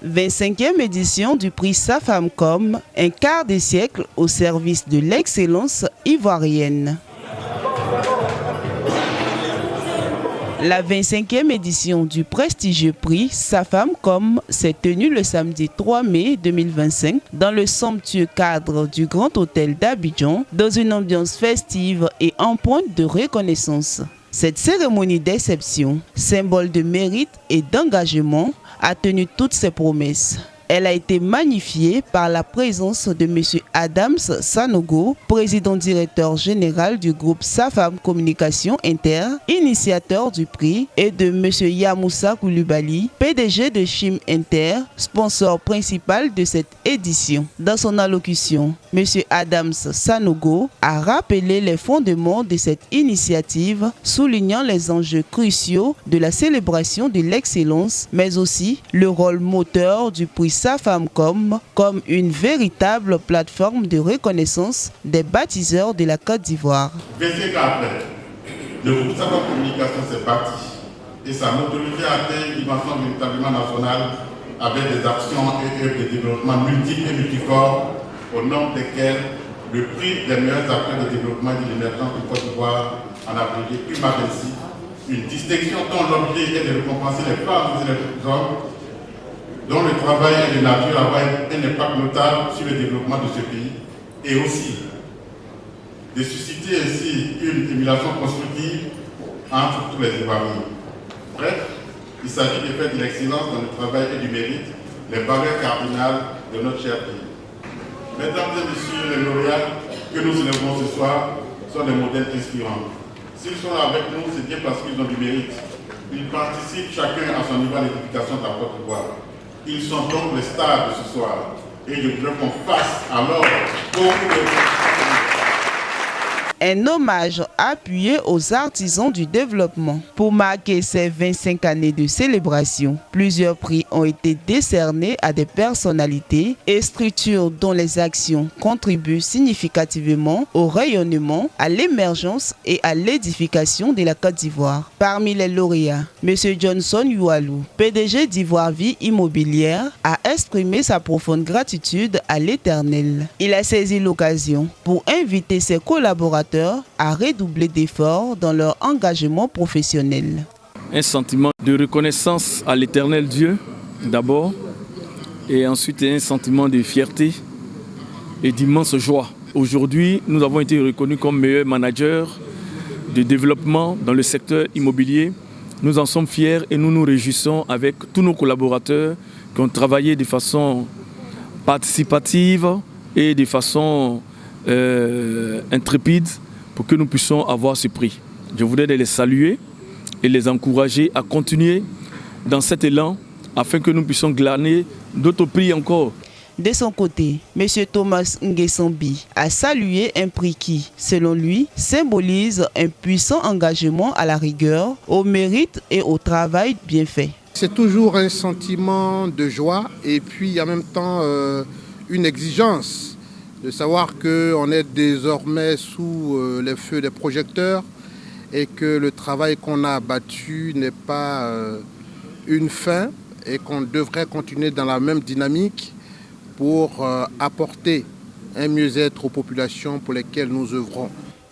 25e édition du prix Safamcom, un quart de siècle au service de l'excellence ivoirienne. La 25e édition du prestigieux prix Safamcom s'est tenue le samedi 3 mai 2025 dans le somptueux cadre du Grand Hôtel d'Abidjan, dans une ambiance festive et empreinte de reconnaissance. Cette cérémonie d'exception, symbole de mérite et d'engagement, a tenu toutes ses promesses. Elle a été magnifiée par la présence de M. Adams Sanogo, président-directeur général du groupe Safam Communication Inter, initiateur du prix, et de M. Yamoussa Koulibaly, PDG de Chim Inter, sponsor principal de cette édition. Dans son allocution, M. Adams Sanogo a rappelé les fondements de cette initiative, soulignant les enjeux cruciaux de la célébration de l'excellence, mais aussi le rôle moteur du prix Safamcom comme une véritable plateforme de reconnaissance des bâtisseurs de la Côte d'Ivoire. 25 ans après, le groupe Safam Communication s'est bâti et sa notoriété a atteint une dimension véritablement nationale avec des actions et œuvres de développement multiples et multiformes, au nombre desquelles le prix des meilleurs acteurs de développement et de l'émergence du Côte d'Ivoire en a brillé plus ainsi, une distinction dont l'objet est de récompenser les femmes et les hommes dont le travail et de nature avoir un impact notable sur le développement de ce pays et aussi de susciter ainsi une émulation constructive entre tous les Ivoiriens. Bref, il s'agit de faire de l'excellence dans le travail et du mérite les barrières cardinales de notre cher pays. Mesdames et messieurs les lauréats que nous célébrons ce soir sont des modèles inspirants. S'ils sont là avec nous, c'est bien parce qu'ils ont du mérite. Ils participent chacun à son niveau à l'éducation de la Côte d'Ivoire. Ils sont donc les stars de ce soir et je voudrais qu'on fasse alors beaucoup de... Un hommage appuyé aux artisans du développement. Pour marquer ces 25 années de célébration, plusieurs prix ont été décernés à des personnalités et structures dont les actions contribuent significativement au rayonnement, à l'émergence et à l'édification de la Côte d'Ivoire. Parmi les lauréats, M. Johnson Youalou, PDG d'Ivoire Vie Immobilière, a exprimé sa profonde gratitude à l'Éternel. Il a saisi l'occasion pour inviter ses collaborateurs à redoubler d'efforts dans leur engagement professionnel. Un sentiment de reconnaissance à l'Éternel Dieu d'abord et ensuite un sentiment de fierté et d'immense joie. Aujourd'hui, nous avons été reconnus comme meilleurs managers de développement dans le secteur immobilier. Nous en sommes fiers et nous nous réjouissons avec tous nos collaborateurs qui ont travaillé de façon participative et de façon intrépide pour que nous puissions avoir ce prix. Je voudrais les saluer et les encourager à continuer dans cet élan afin que nous puissions glaner d'autres prix encore. De son côté, M. Thomas Nguessambi a salué un prix qui, selon lui, symbolise un puissant engagement à la rigueur, au mérite et au travail bien fait. C'est toujours un sentiment de joie et puis en même temps une exigence de savoir qu'on est désormais sous les feux des projecteurs et que le travail qu'on a abattu n'est pas une fin et qu'on devrait continuer dans la même dynamique pour apporter un mieux-être aux populations pour lesquelles nous œuvrons.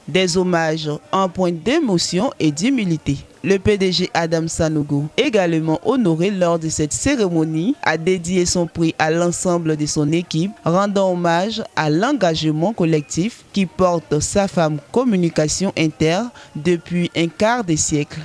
Des hommages en point d'émotion et d'humilité. Le PDG Adam Sanogo, également honoré lors de cette cérémonie, a dédié son prix à l'ensemble de son équipe, rendant hommage à l'engagement collectif qui porte Safam Communication Inter depuis un quart de siècle.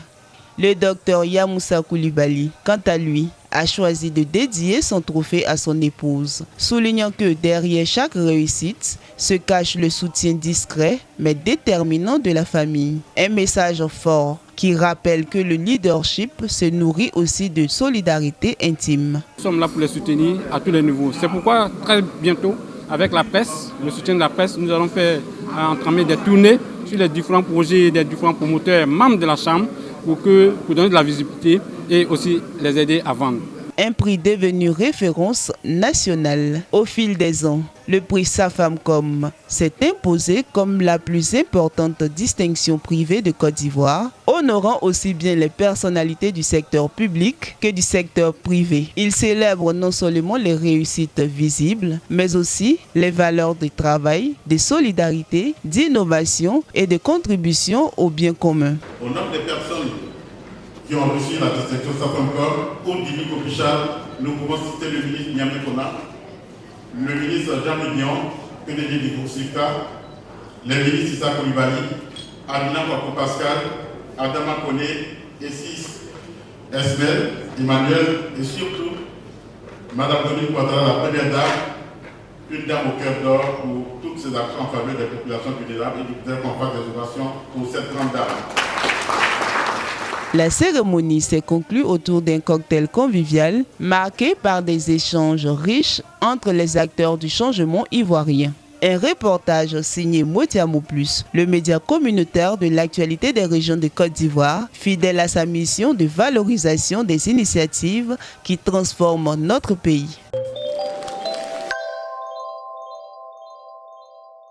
Le docteur Yamoussa Koulibaly, quant à lui, a choisi de dédier son trophée à son épouse, soulignant que derrière chaque réussite se cache le soutien discret mais déterminant de la famille. Un message fort qui rappelle que le leadership se nourrit aussi de solidarité intime. Nous sommes là pour les soutenir à tous les niveaux. C'est pourquoi très bientôt, avec la presse, le soutien de la presse, nous allons entamer des tournées sur les différents projets des différents promoteurs membres de la Chambre pour donner de la visibilité et aussi les aider à vendre. Un prix devenu référence nationale. Au fil des ans, Le prix Safamcom s'est imposé comme la plus importante distinction privée de Côte d'Ivoire, honorant aussi bien les personnalités du secteur public que du secteur privé. Il célèbre non seulement les réussites visibles, mais aussi les valeurs de travail, de solidarité, d'innovation et de contribution au bien commun. Au nom des personnes qui ont reçu la distinction Safamcom, pour Dimi Kopichal, nous pouvons citer le ministre Niamé Kona, le ministre Jean Mignon, PDG du groupe SIFTA, les ministres Issa Koulibaly, Adina Papo Pascal, Adama Kone, Essis Esmel, Emmanuel et surtout Madame Dominique Ouattara, la première dame, une dame au cœur d'or pour toutes ces actions en faveur des populations vulnérables et du bien qu'on fasse des ovations pour cette grande dame. La cérémonie s'est conclue autour d'un cocktail convivial marqué par des échanges riches entre les acteurs du changement ivoirien. Un reportage signé Motiamo Plus, le média communautaire de l'actualité des régions de Côte d'Ivoire, fidèle à sa mission de valorisation des initiatives qui transforment notre pays.